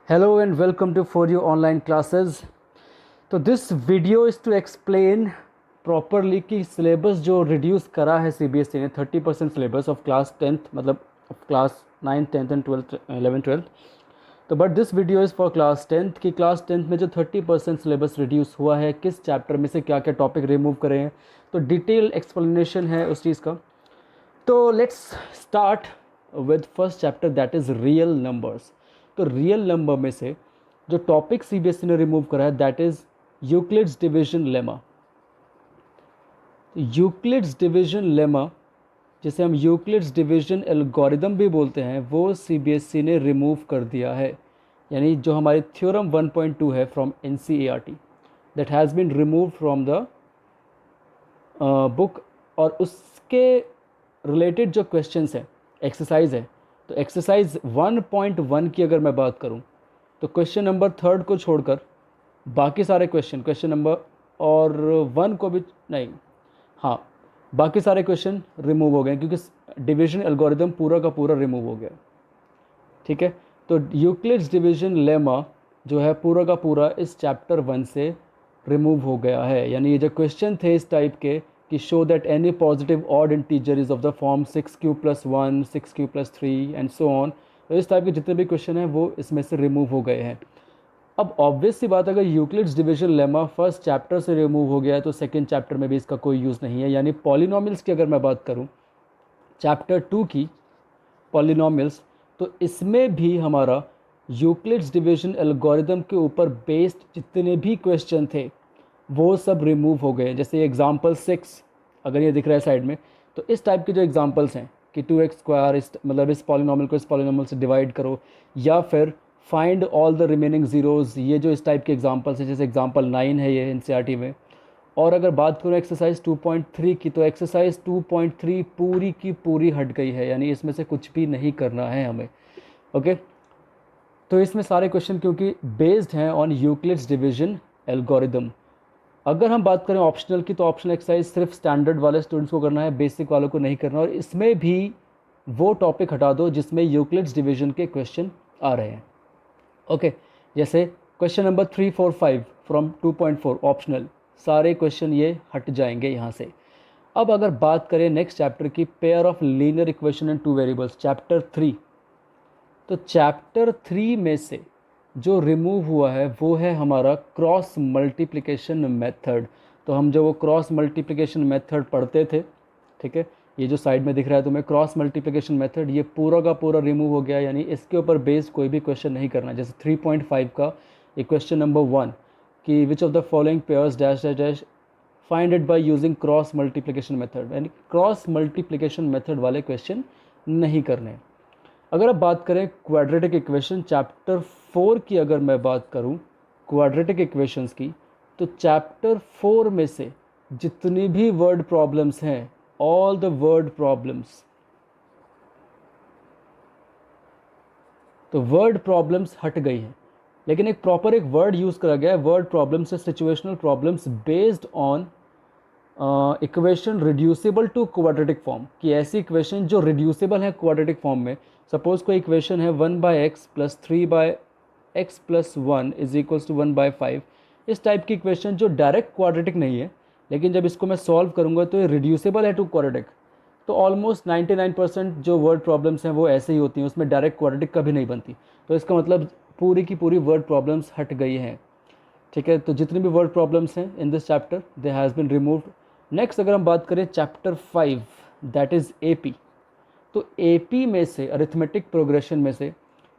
Hello and welcome to For You online classes. तो this video is to explain properly कि syllabus जो reduce करा है CBSE ने 30% syllabus of class 10th मतलब of class 9th 10th and 12th 11th 12th. तो but this video is for class 10th कि class 10th में जो 30% सिलेबस रिड्यूस हुआ है, किस चैप्टर में से क्या क्या टॉपिक रिमूव करे हैं, तो डिटेल एक्सप्लेनेशन है उस चीज़ का. तो let's start with first chapter that is real numbers. तो रियल नंबर में से जो टॉपिक सीबीएसई ने रिमूव करा है that is Euclid's division lemma. Euclid's division lemma जिसे हम यूक्लिड्स डिवीजन एल्गोरिदम भी बोलते हैं वो सीबीएसई ने रिमूव कर दिया है. यानी जो हमारी थ्योरम 1.2 है from NCERT that has been remove from the book. और उसके रिलेटेड जो क्वेश्चंस हैं, एक्सरसाइज है, तो एक्सरसाइज 1.1 की अगर मैं बात करूं तो क्वेश्चन नंबर 3 को छोड़कर बाकी सारे क्वेश्चन नंबर और 1 को भी नहीं, हाँ, बाकी सारे क्वेश्चन रिमूव हो गए क्योंकि डिवीजन एल्गोरिदम पूरा का पूरा रिमूव हो गया. ठीक है, तो यूक्लिड्स डिवीजन लेमा जो है पूरा का पूरा इस चैप्टर 1 से रिमूव हो गया है. यानी ये जो क्वेश्चन थे इस टाइप के कि show that any positive odd integer is of the form 6q+1 6q+3 and so on, तो इस टाइप के जितने भी क्वेश्चन हैं वो इसमें से रिमूव हो गए हैं. अब ऑब्वियस सी बात, अगर Euclid's division lemma first chapter से रिमूव हो गया है तो सेकेंड चैप्टर में भी इसका कोई यूज़ नहीं है. यानी पॉलिनॉमियल्स की अगर मैं बात करूँ चैप्टर 2 की, पॉलिनॉमियल्स, तो इसमें भी हमारा यूक्लिड्स डिवीजन एल्गोरिदम के ऊपर बेस्ड जितने भी क्वेश्चन थे वो सब रिमूव हो गए. जैसे एग्जांपल 6 अगर ये दिख रहा है साइड में, तो इस टाइप के जो एग्जांपल्स हैं कि 2x² मतलब इस पॉलिनॉमियल को इस पॉलिनॉमियल से डिवाइड करो, या फिर find all the remaining zeros, ये जो इस टाइप के एग्जांपल्स हैं, जैसे एग्जांपल 9 है ये एनसीईआरटी में. और अगर बात करूँ एक्सरसाइज 2.3 की, तो एक्सरसाइज 2.3 पूरी की पूरी हट गई है. यानी इसमें से कुछ भी नहीं करना है हमें. ओके, तो इसमें सारे क्वेश्चन क्योंकि बेस्ड हैं ऑन यूक्लिड्स डिवीजन एल्गोरिदम. अगर हम बात करें ऑप्शनल की, तो ऑप्शनल एक्सरसाइज सिर्फ स्टैंडर्ड वाले स्टूडेंट्स को करना है, बेसिक वालों को नहीं करना. और इसमें भी वो टॉपिक हटा दो जिसमें यूक्लिड्स डिवीजन के क्वेश्चन आ रहे हैं. ओके, जैसे क्वेश्चन नंबर 3 4 5 फ्रॉम 2.4 ऑप्शनल, सारे क्वेश्चन ये हट जाएंगे यहाँ से. अब अगर बात करें नेक्स्ट चैप्टर की, pair of linear equation and 2 variables, chapter 3, तो चैप्टर 3 में से जो रिमूव हुआ है वो है हमारा क्रॉस मल्टीप्लिकेशन मेथड. तो हम जो वो क्रॉस मल्टीप्लिकेशन मेथड पढ़ते थे, ठीक है, ये जो साइड में दिख रहा है तुम्हें क्रॉस मल्टीप्लिकेशन मेथड, ये पूरा का पूरा रिमूव हो गया. यानी इसके ऊपर बेस्ड कोई भी क्वेश्चन नहीं करना. जैसे 3.5 का ये क्वेश्चन नंबर 1 कि which of the following pairs dash dash dash find it by using cross multiplication method, यानी क्रॉस मल्टीप्लिकेशन मेथड वाले क्वेश्चन नहीं करने. अगर अब बात करें क्वाड्रेटिक इक्वेशन, चैप्टर 4 की अगर मैं बात करूं क्वाड्रेटिक इक्वेशंस की, तो चैप्टर 4 में से जितनी भी वर्ड प्रॉब्लम्स हैं, ऑल द वर्ड प्रॉब्लम्स, तो वर्ड प्रॉब्लम्स हट गई हैं. लेकिन एक प्रॉपर एक वर्ड यूज़ करा गया है वर्ड प्रॉब्लम्स से, situational problems based on equation reducible to quadratic form, कि ऐसी इक्वेशन जो रिड्यूसिबल है क्वाड्रेटिक फॉर्म में. सपोज़ कोई इक्वेशन है 1/x + 3/x + 1 = 1/5, इस टाइप की इक्वेशन जो डायरेक्ट क्वाड्रेटिक नहीं है, लेकिन जब इसको मैं सॉल्व करूँगा तो ये रिड्यूसिबल है टू क्वाड्रेटिक. तो ऑलमोस्ट 99% जो वर्ड प्रॉब्लम्स हैं वो ऐसे ही होती हैं, उसमें डायरेक्ट क्वाड्रेटिक कभी नहीं बनती. तो इसका मतलब पूरी की पूरी वर्ड प्रॉब्लम्स हट गई हैं. ठीक है, तो जितनी भी वर्ड प्रॉब्लम्स हैं in this chapter they has been removed. Next अगर हम बात करें चैप्टर 5 दैट इज़ एपी, तो एपी में से अरिथमेटिक प्रोग्रेशन में से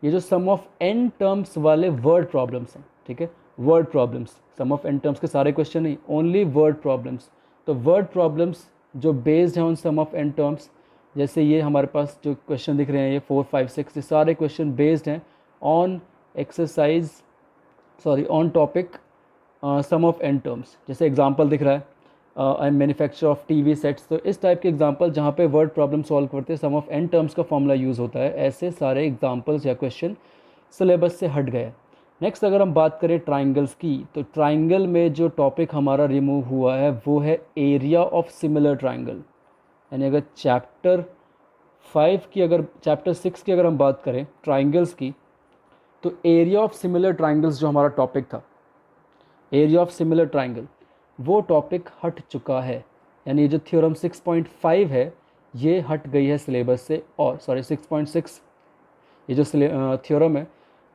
ये जो सम ऑफ एन टर्म्स वाले वर्ड प्रॉब्लम्स हैं, ठीक है, word problems, sum of n terms के सारे क्वेश्चन नहीं, ओनली वर्ड प्रॉब्लम्स. तो वर्ड प्रॉब्लम्स जो बेस्ड हैं on sum of n terms, जैसे ये हमारे पास जो क्वेश्चन दिख रहे हैं ये 4 5 6, ये सारे क्वेश्चन बेस्ड हैं on exercise on topic sum of n terms. जैसे एग्जांपल दिख रहा है I am manufacture of TV sets, तो इस टाइप के एग्जांपल जहाँ पे वर्ड प्रॉब्लम सॉल्व करते हैं सम ऑफ एन टर्म्स का फॉर्मूला यूज़ होता है, ऐसे सारे एग्जांपल्स या क्वेश्चन सिलेबस से हट गए. नेक्स्ट अगर हम बात करें ट्राइंगल्स की, तो ट्राइंगल में जो टॉपिक हमारा रिमूव हुआ है वो है एरिया ऑफ सिमिलर ट्राइंगल. यानी अगर चैप्टर 6 की अगर हम बात करें ट्राइंगल्स की, तो एरिया ऑफ सिमिलर ट्राइंगल्स जो हमारा टॉपिक था, एरिया ऑफ सिमिलर ट्राइंगल, वो टॉपिक हट चुका है। यानी जो थ्योरम 6.5 है ये हट गई है सिलेबस से। और सॉरी 6.6, ये जो थ्योरम है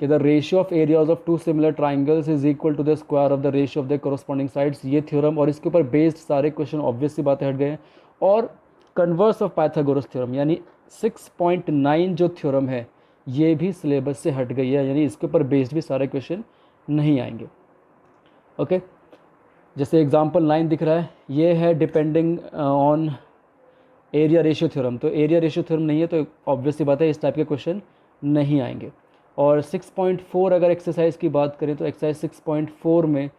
कि the ratio of areas of two similar triangles is equal to the square of the ratio of the corresponding sides, ये थ्योरम और इसके ऊपर बेस्ड सारे क्वेश्चन ऑब्वियस सी बातें हट गए हैं। और कन्वर्स ऑफ पाइथागोरस थ्योरम यानी 6.9 जो थ्योरम है ये भी सिलेबस से हट गई है, यानी इसके ऊपर बेस्ड भी सारे क्वेश्चन नहीं आएंगे। ओके, जैसे एग्जाम्पल 9 दिख रहा है, ये है depending on area ratio theorem, तो एरिया रेशियो थ्योरम नहीं है तो ऑब्वियस सी बात है इस टाइप के क्वेश्चन नहीं आएंगे। और 6.4 अगर एक्सरसाइज की बात करें तो एक्सरसाइज 6.4 में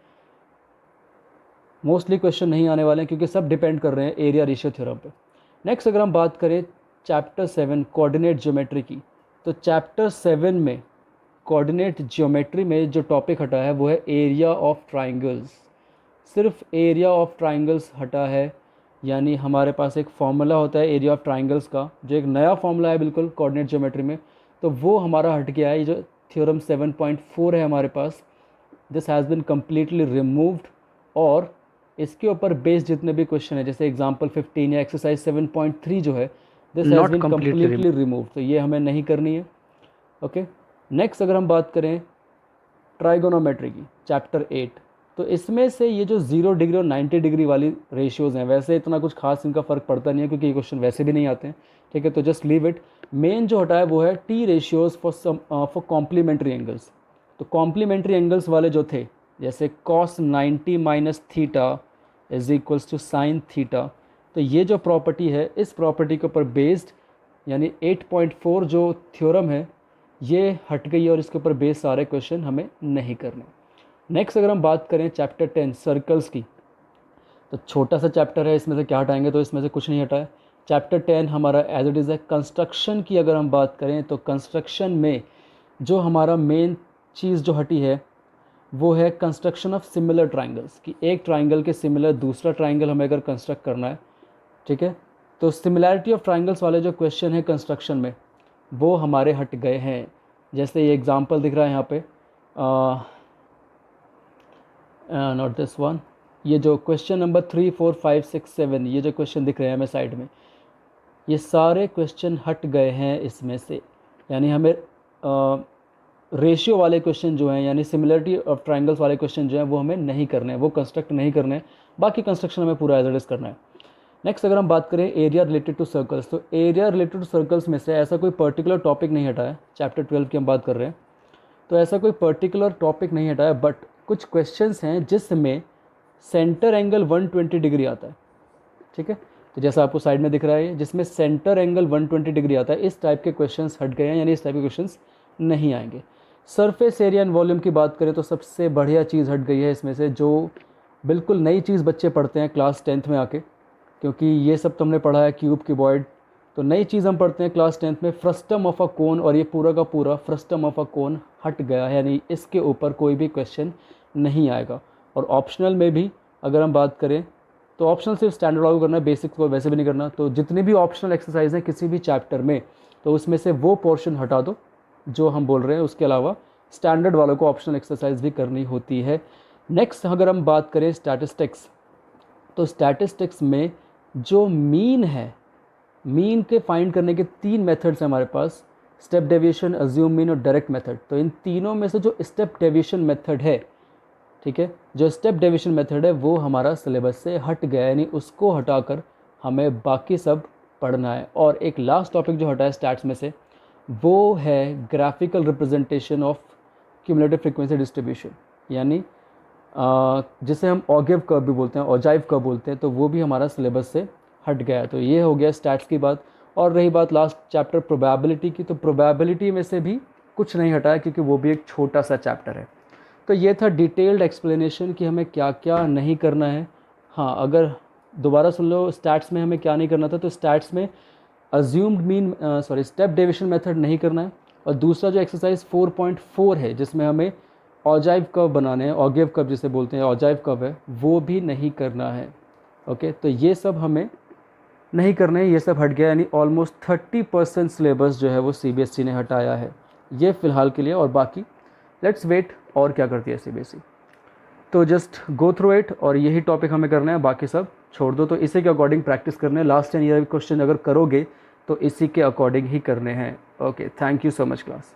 मोस्टली क्वेश्चन नहीं आने वाले हैं क्योंकि सब डिपेंड कर रहे हैं एरिया रेशियो थ्योरम पे। नेक्स्ट अगर हम बात करें चैप्टर 7 कोऑर्डिनेट ज्योमेट्री की, तो चैप्टर 7 में कोऑर्डिनेट ज्योमेट्री में जो टॉपिक हटा है वो है एरिया ऑफ ट्राइंगल्स। सिर्फ एरिया ऑफ ट्राइंगल्स हटा है, यानी हमारे पास एक फॉर्मूला होता है एरिया ऑफ ट्राइंगल्स का, जो एक नया फॉर्मूला है बिल्कुल कोऑर्डिनेट ज्योमेट्री में, तो वो हमारा हट गया है। ये जो थ्योरम 7.4 है हमारे पास, this has been completely removed. और इसके ऊपर बेस्ड जितने भी क्वेश्चन है जैसे एग्जाम्पल 15 या एक्सरसाइज 7.3 जो है, this has been completely removed, तो ये हमें नहीं करनी है। ओके, नेक्स्ट अगर हम बात करें ट्राइगोनोमेट्री की चैप्टर 8, तो इसमें से ये जो 0 डिग्री और 90 डिग्री वाली रेशियोज़ हैं, वैसे इतना कुछ खास इनका फ़र्क पड़ता नहीं है क्योंकि ये क्वेश्चन वैसे भी नहीं आते हैं, ठीक है, तो जस्ट लीव इट। मेन जो हटा है वो है T ratios for complementary angles. तो कॉम्प्लीमेंट्री एंगल्स वाले जो थे जैसे cos 90 minus theta is equals to sine theta, तो ये जो प्रॉपर्टी है इस प्रॉपर्टी के ऊपर बेस्ड यानी 8.4 जो थ्योरम है ये हट गई है और इसके ऊपर बेस्ड सारे क्वेश्चन हमें नहीं करने। नेक्स्ट अगर हम बात करें चैप्टर 10 सर्कल्स की, तो छोटा सा चैप्टर है, इसमें से क्या हटाएंगे, तो इसमें से कुछ नहीं हटा है। चैप्टर 10 हमारा एज इट इज़ है। कंस्ट्रक्शन की अगर हम बात करें तो कंस्ट्रक्शन में जो हमारा मेन चीज़ जो हटी है वो है कंस्ट्रक्शन ऑफ सिमिलर ट्राइंगल्स, कि एक ट्राइंगल के सिमिलर दूसरा ट्राइंगल हमें अगर कंस्ट्रक्ट करना है, ठीक है, तो सिमिलैरिटी ऑफ ट्राइंगल्स वाले जो क्वेश्चन है कंस्ट्रक्शन में वो हमारे हट गए हैं। जैसे ये एग्जांपल दिख रहा है यहाँ पे, नॉट दिस वन, ये जो क्वेश्चन नंबर 3, 4, 5, 6, 7 ये जो क्वेश्चन दिख रहे हैं हमें साइड में, ये सारे क्वेश्चन हट गए हैं इसमें से। यानी हमें रेशियो वाले क्वेश्चन जो हैं यानी सिमिलरिटी ऑफ ट्राइंगल्स वाले क्वेश्चन जो हैं वो हमें नहीं करने हैं, वो कंस्ट्रक्ट नहीं करने हैं, बाकी कंस्ट्रक्शन हमें पूरा एज इट इज़ करना है। नेक्स्ट अगर हम बात करें एरिया रिलेटेड टू सर्कल्स, तो एरिया रिलेटेड टू सर्कल्स में से ऐसा कोई पर्टिकुलर टॉपिक नहीं हटा है। चैप्टर 12 की हम बात कर रहे हैं तो ऐसा कोई पर्टिकुलर टॉपिक नहीं हटा है, बट कुछ क्वेश्चंस हैं जिसमें सेंटर एंगल 120 डिग्री आता है, ठीक है, तो जैसा आपको साइड में दिख रहा है जिसमें सेंटर एंगल 120 डिग्री आता है, इस टाइप के क्वेश्चंस हट गए हैं, यानी इस टाइप के क्वेश्चंस नहीं आएंगे। सरफेस एरिया एंड वॉल्यूम की बात करें तो सबसे बढ़िया चीज़ हट गई है इसमें से, जो बिल्कुल नई चीज़ बच्चे पढ़ते हैं क्लास 10th में आके, क्योंकि ये सब तो हमने पढ़ा है क्यूब क्यूबॉइड, तो नई चीज़ हम पढ़ते हैं क्लास 10th में फ्रस्टम ऑफ अ कोन, और ये पूरा का पूरा फ्रस्टम ऑफ अ कोन हट गया है, यानी इसके ऊपर कोई भी क्वेश्चन नहीं आएगा। और ऑप्शनल में भी अगर हम बात करें तो ऑप्शनल सिर्फ स्टैंडर्ड लागू करना है, बेसिक को वैसे भी नहीं करना, तो जितनी भी ऑप्शनल एक्सरसाइज हैं किसी भी चैप्टर में तो उसमें से वो पोर्शन हटा दो जो हम बोल रहे हैं, उसके अलावा स्टैंडर्ड वालों को ऑप्शनल एक्सरसाइज भी करनी होती है। नेक्स्ट अगर हम बात करें स्टैटिस्टिक्स, तो स्टैटिस्टिक्स में जो मीन है, मीन के फाइंड करने के 3 मेथड्स हैं हमारे पास, स्टेप डेविएशन, अज्यूम मीन और डायरेक्ट मेथड। तो इन तीनों में से जो स्टेप डेविएशन मेथड है, ठीक है, जो स्टेप डेविएशन मेथड है वो हमारा सिलेबस से हट गया, यानी उसको हटाकर हमें बाकी सब पढ़ना है। और एक लास्ट टॉपिक जो हटा है स्टैट्स में से वो है graphical representation of cumulative frequency distribution, यानी जिसे हम ऑगिव कर्व भी बोलते हैं, ऑजाइव कर्व बोलते हैं, तो वो भी हमारा सिलेबस से हट गया है। तो ये हो गया स्टैट्स की बात। और रही बात लास्ट चैप्टर प्रोबेबिलिटी की, तो प्रोबेबिलिटी में से भी कुछ नहीं हटा है क्योंकि वो भी एक छोटा सा चैप्टर है। तो ये था डिटेल्ड एक्सप्लेनेशन कि हमें क्या क्या नहीं करना है। हाँ, अगर दोबारा सुन लो स्टैट्स में हमें क्या नहीं करना था, तो स्टैट्स में assumed mean step deviation method नहीं करना है, और दूसरा जो एक्सरसाइज 4.4 है जिसमें हमें ऑजाइव कर्व बनाने हैं, ऑगिव कर्व जिसे बोलते हैं, ऑजाइव कर्व है, वो भी नहीं करना है। ओके, तो ये सब हमें नहीं करना है, ये सब हट गया, यानी ऑलमोस्ट 30% सिलेबस जो है वो CBSE ने हटाया है, ये फ़िलहाल के लिए, और बाकी लेट्स वेट और क्या करती है सीबीएसई। तो जस्ट गो थ्रू इट, और यही टॉपिक हमें करना है, बाकी सब छोड़ दो। तो इसी के अकॉर्डिंग प्रैक्टिस करने हैं, लास्ट 10 ईयर क्वेश्चन अगर करोगे तो इसी के अकॉर्डिंग ही करने हैं। Okay, thank you so much class.